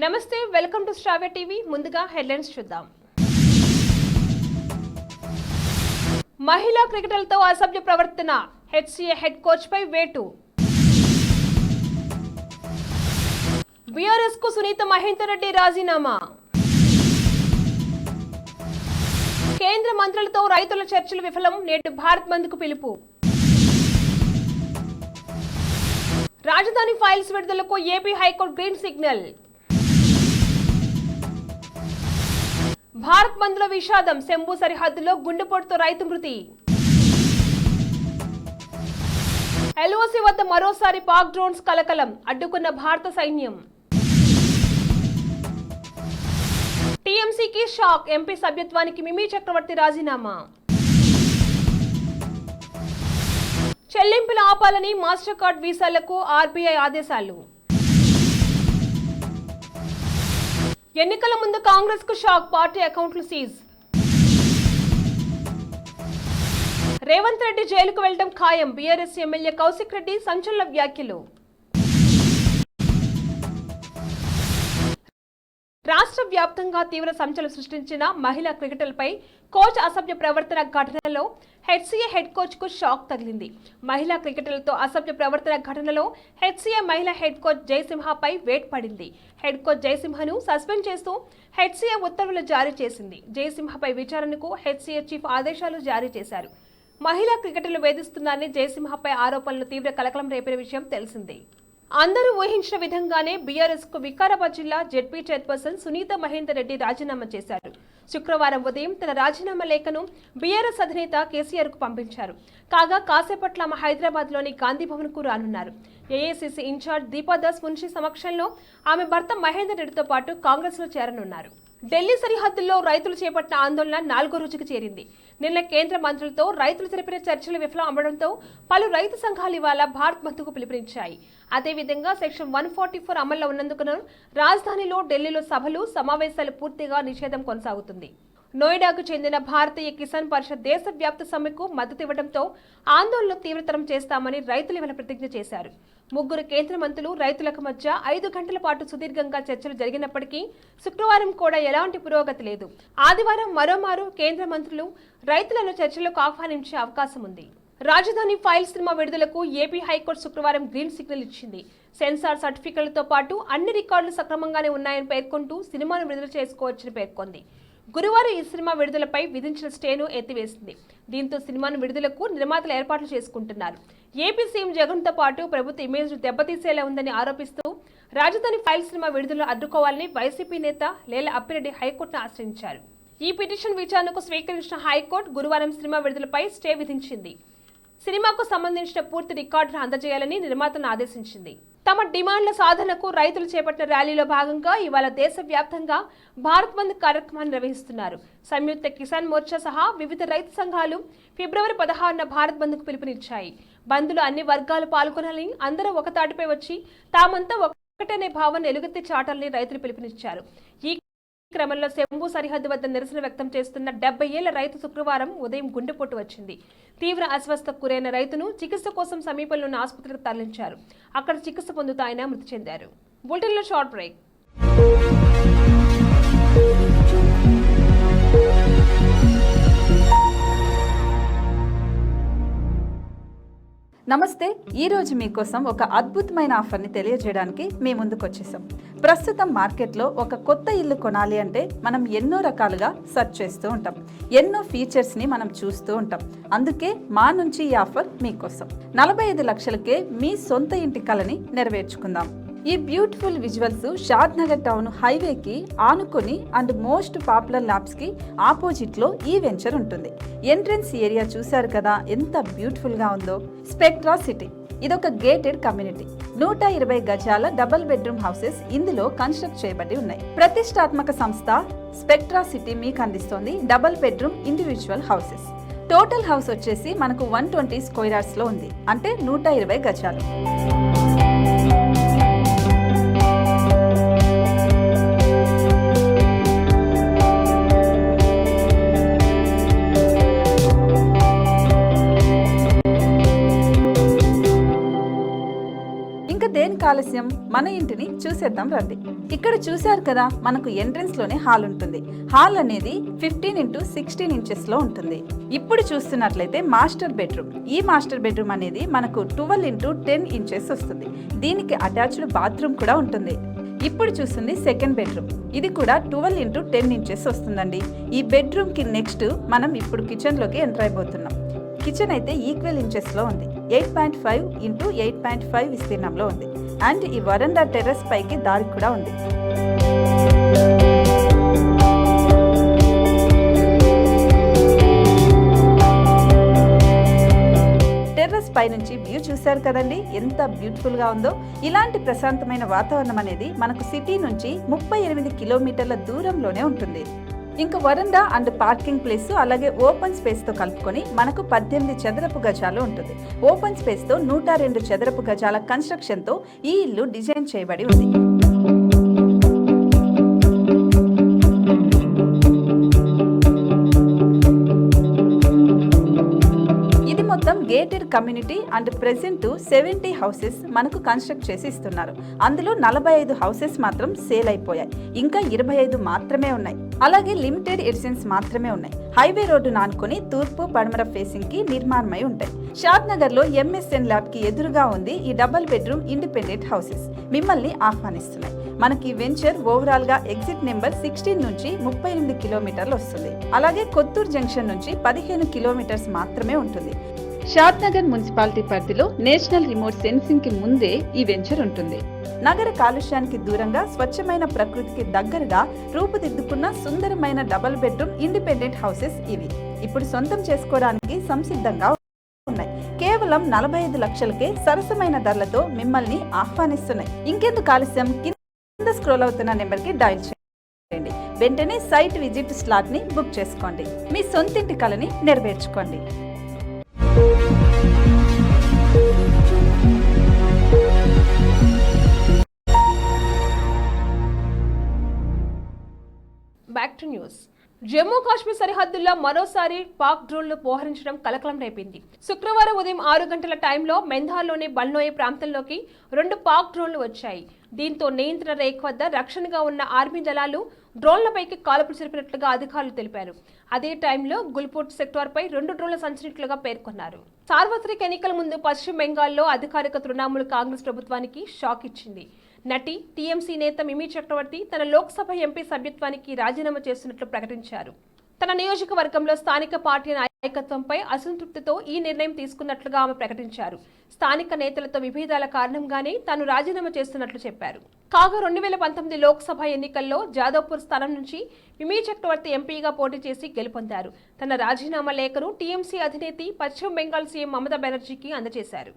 నమస్తే, welcome to Sravya TV. ముందుగా headlines చూద్దాం. మహిళా క్రికెటర్లతో అసభ్య ప్రవర్తన, హెచ్సిఏ హెడ్ కోచ్ పై వేటు. బీఆర్ఎస్ కు సునీత మహేందర్ రెడ్డి రాజీనామా. కేంద్ర మంత్రులతో రైతుల చర్చలు విఫలం, నేడు భారత్ బంద్ కు పిలుపు. రాజధాని ఫైల్స్ విడుదలకు AP high court green signal. Bharat Bandh లో విషాదం, శంభు సరిహద్దులో గుండెపోటుతో రైతు మృతి. ఎల్ఓసి వద్ద మరోసారి పాక్ డ్రోన్స్ కలకలం, అడ్డుకున్న భారత సైన్యం. టీఎంసీకి షాక్, ఎంపీ సభ్యత్వానికి మిమీ చక్రవర్తి రాజీనామా. చెల్లింపులు ఆపాలని మాస్టర్ కార్డ్ వీసాలకు ఆర్బీఐ ఆదేశాలు. ఎన్నికల ముందు కాంగ్రెస్ కు షాక్, పార్టీ అకౌంట్లు సీజ్. రేవంత్ రెడ్డి జైలుకు వెళ్లడం ఖాయం, బీఆర్ఎస్ ఎమ్మెల్యే కౌశిక్ రెడ్డి సంచలన వ్యాఖ్యలు. రాష్ట్ర వ్యాప్తంగా తీవ్ర సంచలనం సృష్టించిన మహిళా క్రికెటర్లపై కోచ్ అసభ్య ప్రవర్తన ఘటనలో హెచ్సిఏ హెడ్ కోచ్ కు షాక్ తగిలింది. మహిళా క్రికెటర్లతో అసభ్య ప్రవర్తన ఘటనలో హెచ్సిఏ మహిళా హెడ్ కోచ్ జయసింహపై వేట్ పడింది. హెడ్ కోచ్ జయసింహను సస్పెండ్ చేస్తూ హెచ్సిఏ ఉత్తర్వులు జారీ చేసింది. జయసింహపై విచారణకు హెచ్సిఏ చీఫ్ ఆదేశాలు జారీ చేశారు. మహిళా క్రికెటర్లు వేధిస్తున్నారని జయసింహపై ఆరోపణలు తీవ్ర కలకలం రేపిన విషయం తెలిసిందే. అందరూ ఊహించిన విధంగానే బీఆర్ఎస్ కు వికారాబాద్ జిల్లా జెడ్పీ చైర్పర్సన్ సునీత మహేందర్ రెడ్డి రాజీనామా చేశారు. శుక్రవారం ఉదయం తన రాజీనామా లేఖను బీఆర్ఎస్ అధినేత కేసీఆర్ కు పంపించారు. కాగా కాసేపట్ల ఆమె హైదరాబాద్ లోని గాంధీ భవన్ కు రానున్నారు. ఏఐసీసీ ఇన్ఛార్జ్ దీపాదాస్ మున్షి సమక్షంలో ఆమె భర్త మహేందర్ రెడ్డితో పాటు కాంగ్రెస్ లో చేరనున్నారు. ఢిల్లీ సరిహద్దుల్లో రైతులు చేపట్టిన ఆందోళన 4వ రోజుకు చేరింది. నిన్న కేంద్ర మంత్రులతో రైతులు జరిపిన చర్చలు విఫలం అవ్వడంతో పలు రైతు సంఘాలు ఇవాళ భారత్ బంద్కు పిలుపునిచ్చాయి. అదేవిధంగా సెక్షన్ 144 అమల్లో ఉన్నందుకు రాజధానిలో ఢిల్లీలో సభలు సమావేశాలు పూర్తిగా నిషేధం కొనసాగుతుంది. నోయిడాకు చెందిన భారతీయ కిసాన్ పరిషత్ దేశవ్యాప్త సమ్మెకు మద్దతు ఇవ్వడంతో ఆందోళనలు తీవ్రతరం చేస్తామని రైతులు ఇవాళ ప్రతిజ్ఞ చేశారు. 3 కేంద్ర మంత్రులు రైతులకు మధ్య 5 గంటల పాటు సుదీర్ఘంగా చర్చలు జరిగినప్పటికీ శుక్రవారం కూడా ఎలాంటి పురోగతి లేదు. ఆదివారం మరోమారు కేంద్ర మంత్రులు రైతులను చర్చలకు ఆహ్వానించే అవకాశం ఉంది. రాజధాని ఫైల్స్ సినిమా విడుదలకు ఏపీ హైకోర్టు శుక్రవారం గ్రీన్ సిగ్నల్ ఇచ్చింది. సెన్సార్ సర్టిఫికెట్లతో పాటు అన్ని రికార్డులు సక్రమంగానే ఉన్నాయని పేర్కొంటూ సినిమాను విడుదల చేసుకోవచ్చని పేర్కొంది. గురువారం ఈ సినిమా విడుదలపై విధించిన స్టేను ఎత్తివేసింది. దీంతో సినిమాను విడుదలకు నిర్మాతలు ఏర్పాట్లు చేసుకుంటున్నారు. ఏపీ సీఎం జగన్ తో పాటు ప్రభుత్వ ఇమేజ్ దెబ్బతీసేలా ఉందని ఆరోపిస్తూ రాజధాని ఫైల్ సినిమా విడుదలను అడ్డుకోవాలని వైసీపీ నేత లేల అప్పిరెడ్డి హైకోర్టును ఆశ్రయించారు. ఈ పిటిషన్ విచారణకు స్వీకరించిన హైకోర్టు గురువారం సినిమా విడుదలపై స్టే విధించింది. సినిమాకు సంబంధించిన పూర్తి రికార్డును అందజేయాలని నిర్మాతను ఆదేశించింది. తమ డిమాండ్ల సాధనకు రైతులు చేపట్టిన ర్యాలీలో భాగంగా ఇవాళ దేశవ్యాప్తంగా భారత్ బంద్ కార్యక్రమాన్ని నిర్వహిస్తున్నారు. సంయుక్త కిసాన్ మోర్చా సహా వివిధ రైతు సంఘాలు ఫిబ్రవరి 16న భారత్ బంద్ కు పిలుపునిచ్చాయి. బంద్లో అన్ని వర్గాలు పాల్గొనాలని, అందరూ ఒక తాటిపై వచ్చి తామంతా ఒకటనే భావన ఎలుగెత్తి చాటాలని రైతులు పిలుపునిచ్చారు. ఈ క్రమంలో శంభు సరిహద్దు వద్ద నిరసన వ్యక్తం చేస్తున్న 70 ఏళ్ల రైతు శుక్రవారం ఉదయం గుండెపోటు వచ్చింది. తీవ్ర అస్వస్థకు గురైన రైతును చికిత్స కోసం సమీపంలో ఉన్న ఆసుపత్రికి తరలించారు. అక్కడ చికిత్స పొందుతూ ఆయన మృతి చెందారు. బులెటిన్లో షార్ట్ బ్రేక్. నమస్తే. ఈరోజు మీకోసం ఒక అద్భుతమైన ఆఫర్ని తెలియజేయడానికి మీ ముందుకు వచ్చేసాం. ప్రస్తుతం మార్కెట్లో ఒక కొత్త ఇల్లు కొనాలి అంటే మనం ఎన్నో రకాలుగా సెర్చ్ చేస్తూ ఉంటాం. ఎన్నో ఫీచర్స్ని మనం చూస్తూ ఉంటాం. అందుకే మా నుంచి ఈ ఆఫర్ మీకోసం. 45 లక్షలకే మీ సొంత ఇంటి కలని నెరవేర్చుకుందాం. ఈ బ్యూటిఫుల్ విజువల్స్ షాద్ నగర్ టౌన్ హైవేకి ఆనుకొని అండ్ మోస్ట్ పాపులర్ ల్యాబ్స్ కి ఆపోజిట్ లో ఈ వెంచర్ ఉంటుంది. ఎంట్రన్స్ ఏరియా చూశారు కదా ఎంత బ్యూటిఫుల్ గా ఉందో. స్పెక్ట్రా సిటీ ఇదొక గేటెడ్ కమ్యూనిటీ. 120 గజాల డబుల్ బెడ్రూమ్ హౌసెస్ ఇందులో కన్స్ట్రక్ట్ చేయబడి ఉన్నాయి. ప్రతిష్టాత్మక సంస్థ స్పెక్ట్రా సిటీ మీకు అందిస్తోంది double bedroom individual houses. Total house వచ్చేసి మనకు 120 స్క్వేర్ యార్డ్స్ లో ఉంది, అంటే 120 గజాలు. ఇంకా దేనికి ఆలస్యం, మన ఇంటిని చూసేద్దాం రండి. ఇక్కడ చూశారు కదా, మనకు ఎంట్రన్స్ లోనే హాల్ ఉంటుంది. హాల్ అనేది 15x16 ఇంచెస్ లో ఉంటుంది. ఇప్పుడు చూస్తున్నట్లయితే మాస్టర్ బెడ్రూమ్. ఈ మాస్టర్ బెడ్రూమ్ అనేది మనకు 12x10 ఇంచెస్ వస్తుంది. దీనికి అటాచ్డ్ బాత్రూమ్ కూడా ఉంటుంది. ఇప్పుడు చూస్తుంది సెకండ్ బెడ్రూమ్. ఇది కూడా 12x10 ఇంచెస్ వస్తుందండి. ఈ బెడ్రూమ్ కి నెక్స్ట్ మనం ఇప్పుడు కిచెన్ లోకి ఎంటర్ అయిపోతున్నాం. కిచెన్ అయితే ఈక్వల్ ఇంచెస్ లో ఉంది. 8.5x8.5 విస్తీర్ణంలో ఉంది. అండ్ ఈ వరండా టెర్రస్ పైకి దారి కూడా ఉంది. టెర్రస్ పై నుంచి వ్యూ చూశారు కదండి, ఎంత బ్యూటిఫుల్ గా ఉందో. ఇలాంటి ప్రశాంతమైన వాతావరణం అనేది మనకు సిటీ నుంచి 38 కిలోమీటర్ల దూరంలోనే ఉంటుంది. ఇంకా వరండా అండ్ పార్కింగ్ ప్లేస్ అలాగే ఓపెన్ స్పేస్ తో కలుపుకొని మనకు 18 చదరపు గజాలు ఉంటుంది. ఓపెన్ స్పేస్ తో 102 చదరపు గజాల కన్స్ట్రక్షన్ తో ఈ ఇల్లు డిజైన్ చేయబడి ఉంది. మొత్తం gated community and present 70 houses మనకు కన్స్ట్రక్ట్ చేసి ఇస్తున్నారు. అందులో 45 హౌసెస్ మాత్రం సేల్ అయిపోయాయి. ఇంకా 25 మాత్రమే ఉన్నాయి. అలాగే లిమిటెడ్ ఎడిషన్స్ మాత్రమే ఉన్నాయి. హైవే రోడ్డు నానుకొని తూర్పు పడమర ఫేసింగ్ కి నిర్మాణమై ఉంటాయి. షాద్ నగర్ లో MSN ల్యాబ్ కి ఎదురుగా ఉంది ఈ డబుల్ బెడ్రూమ్ ఇండిపెండెంట్ హౌసెస్. మిమ్మల్ని ఆహ్వానిస్తున్నాయి. మనకి వెంచర్ ఓవరాల్ గా ఎగ్జిట్ నెంబర్ 16 నుంచి 38 కిలోమీటర్లు వస్తుంది. అలాగే కొత్తూరు జంక్షన్ నుంచి 15 కిలోమీటర్స్ మాత్రమే ఉంటుంది. షాద్ నగర్ మున్సిపాలిటీ పరిధిలో నేషనల్ రిమోట్ సెన్సింగ్ కి ముందే ఈ వెంచర్ ఉంటుంది. నగర కాలుష్యానికి దూరంగా స్వచ్ఛమైన ప్రకృతికి దగ్గరగా రూపుదిద్దుకున్న సుందరమైన డబుల్ బెడ్రూమ్ ఇండిపెండెంట్ హౌసెస్ ఇవి. ఇప్పుడు సొంతం చేసుకోవడానికి సంసిద్ధంగా ఉన్నాయి. కేవలం 45 లక్షలకే సరసమైన ధరలతో మిమ్మల్ని ఆహ్వానిస్తున్నాయి. ఇంకెందుకు ఆలస్యం, కింద స్క్రోల్ అవుతున్న నెంబర్ కి డయల్ చేయండి. వెంటనే సైట్ విజిట్ స్లాట్ ని బుక్ చేసుకోండి. మీ సొంతింటి కలని నెరవేర్చుకోండి. Back to news. Jammu Kashmir సరిహద్దుల్లో మరోసారి పాక్ డ్రోన్లు మోహరించడం కలకలం రేపింది. శుక్రవారం ఉదయం 6 గంటల టైంలో మెంధార్లోని బల్నోయే ప్రాంతంలోకి 2 పాక్ డ్రోన్లు వచ్చాయి. దీంతో నియంత్రణ రేఖ వద్ద రక్షణగా ఉన్న ఆర్మీ దళాలు డ్రోన్లపైకి కాల్పులు జరిపినట్లుగా అధికారులు తెలిపారు. అదే టైంలో గుల్పూట్ సెక్టార్పై 2 డ్రోన్లు సంచరించినట్లుగా పేర్కొన్నారు. సార్వత్రిక ఎన్నికల ముందు పశ్చిమ బెంగాల్లో అధికారిక తృణమూల్ కాంగ్రెస్ ప్రభుత్వానికి షాక్ ఇచ్చింది. నటి టీఎంసీ నేత మిమీ చక్రవర్తి తన లోక్సభ ఎంపీ సభ్యత్వానికి రాజీనామా చేస్తున్నట్లు ప్రకటించారు. తన నియోజకవర్గంలో స్థానిక పార్టీ నాయకత్వంపై అసంతృప్తితో ఈ నిర్ణయం తీసుకున్నట్లుగా ఆమె ప్రకటించారు. స్థానిక నేతలతో విభేదాల కారణంగానే తాను రాజీనామా చేస్తున్నట్లు చెప్పారు. కాగా 2019 లోక్సభ ఎన్నికల్లో జాదవ్పూర్ స్థానం నుంచి మిమీ చక్రవర్తి ఎంపీగా పోటీ చేసి గెలుపొందారు. తన రాజీనామా లేఖను టీఎంసీ అధినేత్రి పశ్చిమ బెంగాల్ సీఎం మమతా బెనర్జీకి అందజేశారు.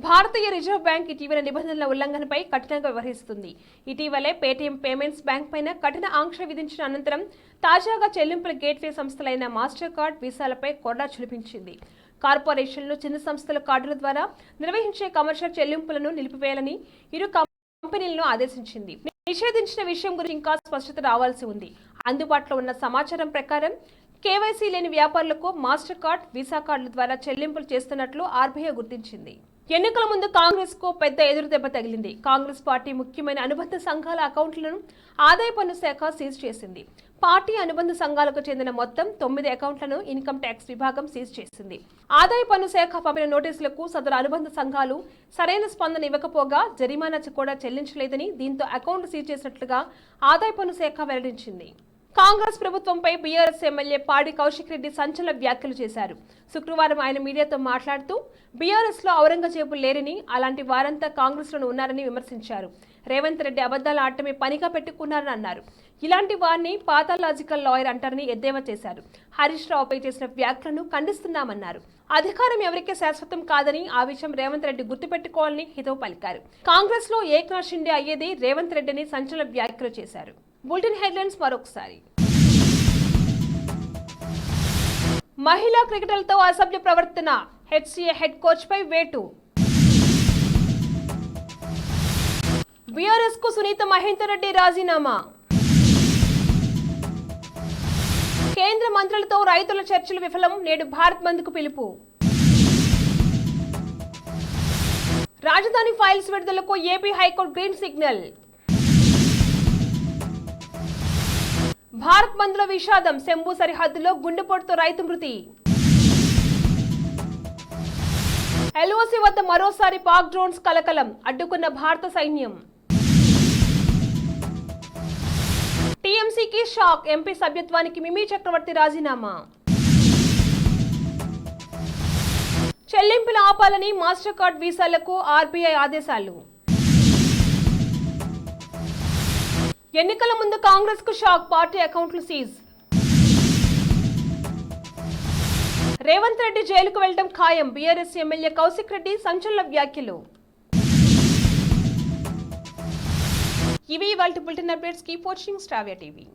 భారతీయ రిజర్వ్ బ్యాంక్ ఇటీవల నిబంధనల ఉల్లంఘనపై కఠినంగా వ్యవహరిస్తుంది. ఇటీవలే పేటీఎం పేమెంట్స్ బ్యాంక్ పైన కఠిన ఆంక్షలు విధించిన అనంతరం తాజాగా చెల్లింపుల గేట్వే సంస్థలైన మాస్టర్ కార్డ్, వీసాలపై కొరడా చులిపించింది. కార్పొరేషన్లు, చిన్న సంస్థల కార్డుల ద్వారా నిర్వహించే కమర్షియల్ చెల్లింపులను నిలిపివేయాలని ఇరు కంపెనీలను ఆదేశించింది. నిషేధించిన విషయం గురించి ఇంకా స్పష్టత రావాల్సి ఉంది. అందుబాటులో ఉన్న సమాచారం ప్రకారం కేవైసీ లేని వ్యాపారులకు మాస్టర్ కార్డ్, వీసా కార్డుల ద్వారా చెల్లింపులు చేస్తున్నట్లు ఆర్బీఐ గుర్తించింది. ఎన్నికల ముందు కాంగ్రెస్ కు పెద్ద ఎదురుదెబ్బ తగిలింది. కాంగ్రెస్ పార్టీ ముఖ్యమైన అనుబంధ సంఘాల అకౌంట్లను ఆదాయ పన్ను శాఖ సీజ్ చేసింది. పార్టీ అనుబంధ సంఘాలకు చెందిన మొత్తం 9 అకౌంట్లను ఇన్కమ్ ట్యాక్స్ విభాగం సీజ్ చేసింది. ఆదాయ పన్ను శాఖ పంపిన నోటీసులకు సదరు అనుబంధ సంఘాలు సరైన స్పందన ఇవ్వకపోగా జరిమానా కూడా చెల్లించలేదని, దీంతో అకౌంట్ సీజ్ చేసినట్లుగా ఆదాయ పన్ను శాఖ వెల్లడించింది. కాంగ్రెస్ ప్రభుత్వంపై బీఆర్ఎస్ ఎమ్మెల్యే పాడి కౌశిక్ రెడ్డి సంచలన వ్యాఖ్యలు చేశారు. శుక్రవారం ఆయన మీడియాతో మాట్లాడుతూ బీఆర్ఎస్ లో ఔరంగజేబు లేరని, అలాంటి వారంతా కాంగ్రెస్ లోనే ఉన్నారని విమర్శించారు. రేవంత్ రెడ్డి అబద్దాలు ఆడటమే పనిగా పెట్టుకున్నారని అన్నారు. ఇలాంటి వారిని పాథాలాజికల్ లాయర్ అంటారని ఎద్దేవా చేశారు. హరీష్ రావుపై చేసిన వ్యాఖ్యలను ఖండిస్తున్నామన్నారు. అధికారం ఎవరికీ శాశ్వతం కాదని, ఆ విషయం రేవంత్ రెడ్డి గుర్తుపెట్టుకోవాలని హితవు పలికారు. కాంగ్రెస్ లో ఏక్నాథ్ షిండే అయ్యేది రేవంత్ రెడ్డిని సంచలన వ్యాఖ్యలు చేశారు. బులెటిన్ హెడ్లైన్స్ మరొకసారి. మహిళా క్రికెటర్లతో అసభ్య ప్రవర్తన, హెచ్సీఏ హెడ్ కోచ్ పై వేటు. బీఆర్ఎస్ కు సునీత మహేందర్ రెడ్డి రాజీనామా. కేంద్ర మంత్రులతో రైతుల చర్చలు విఫలం, నేడు భారత్ బంద్ కు పిలుపు. రాజధాని ఫైల్స్ విడుదలకు AP high court green signal. Bharat బంద్లో విషాదం, శంభు సరిహద్దులో గుండెపోటుతో రైతు మృతి. ఎల్ఓసి వద్ద మరోసారి పాక్ డ్రోన్స్ కలకలం, అడ్డుకున్న భారత సైన్యం. టీఎంసీకి షాక్, ఎంపీ సభ్యత్వానికి మిమీ చక్రవర్తి రాజీనామా. చెల్లింపులు ఆపాలని మాస్టర్ కార్డ్ వీసాలకు ఆర్బీఐ ఆదేశాలు. ఎన్నికల ముందు కాంగ్రెస్ కు షాక్, పార్టీ అకౌంట్లు సీజ్. రేవంత్ రెడ్డి జైలుకు వెళ్లడం ఖాయం, బీఆర్ఎస్ ఎమ్మెల్యే కౌశిక్ రెడ్డి సంచలన వ్యాఖ్యలు. ఇవి ఇవాల్టి bulletin updates. Keep watching స్టావియా TV.